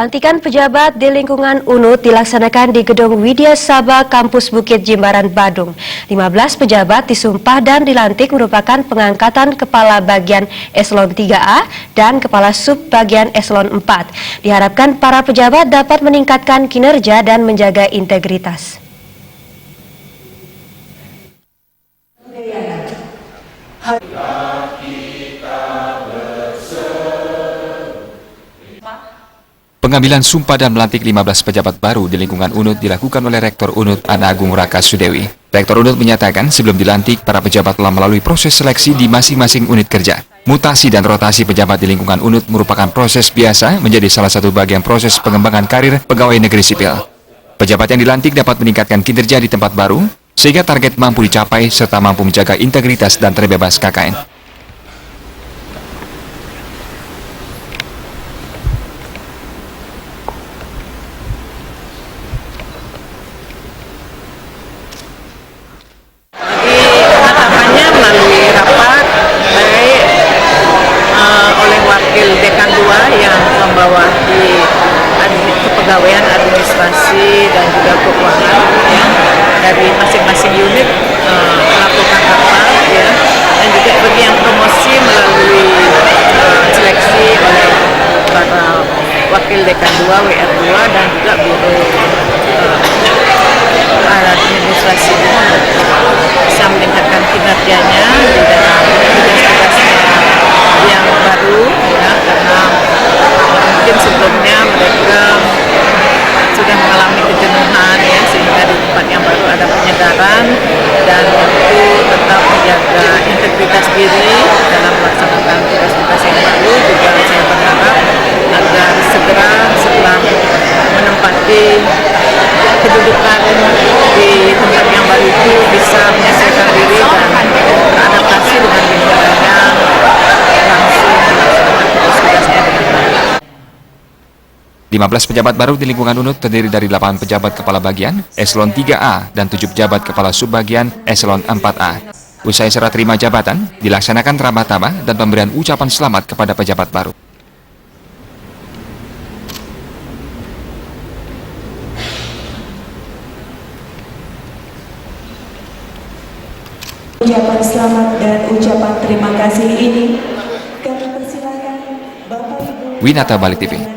Pelantikan pejabat di lingkungan UNUT dilaksanakan di Gedung Widya Sabha Kampus Bukit Jimbaran, Badung. 15 pejabat disumpah dan dilantik merupakan pengangkatan Kepala Bagian Eselon 3A dan Kepala Sub Bagian Eselon 4. Diharapkan para pejabat dapat meningkatkan kinerja dan menjaga integritas. Pengambilan sumpah dan melantik 15 pejabat baru di lingkungan UNUT dilakukan oleh Rektor UNUT Ana Agung Raka Sudewi. Rektor UNUT menyatakan sebelum dilantik, para pejabat telah melalui proses seleksi di masing-masing unit kerja. Mutasi dan rotasi pejabat di lingkungan UNUT merupakan proses biasa menjadi salah satu bagian proses pengembangan karir pegawai negeri sipil. Pejabat yang dilantik dapat meningkatkan kinerja di tempat baru, sehingga target mampu dicapai serta mampu menjaga integritas dan terbebas KKN. Penetapannya melalui rapat baik oleh wakil dekan 2 yang membawahi kepegawaian administrasi dan juga keuangan ya, dari masing-masing unit melakukan rapat ya, dan juga bagi yang promosi melalui seleksi oleh para wakil dekan 2 WR2 dan juga biro administrasi bisa meningkatkan kinerjanya di dalam tugas-tugasnya yang baru ya, karena mungkin sebelumnya mereka sudah mengalami kejenuhan ya, sehingga di tempat yang baru ada penyegaran dan tentu tetap menjaga integritas diri dalam melaksanakan tugas-tugas yang baru. Juga saya berharap agar segera setelah menempati kedudukan di tempat yang baru itu bisa menyesuaikan diri dan beradaptasi dengan lingkungan yang langsung melaksanakan tugas-tugasnya dengan baik. 15 pejabat baru di lingkungan UNUT terdiri dari 8 pejabat kepala bagian Eselon 3A dan 7 pejabat kepala subbagian Eselon 4A. Usai serah terima jabatan, dilaksanakan ramah-tamah dan pemberian ucapan selamat kepada pejabat baru. Ucapan selamat dan ucapan terima kasih ini kami persilakan Bapak Ibu Winata Bali TV.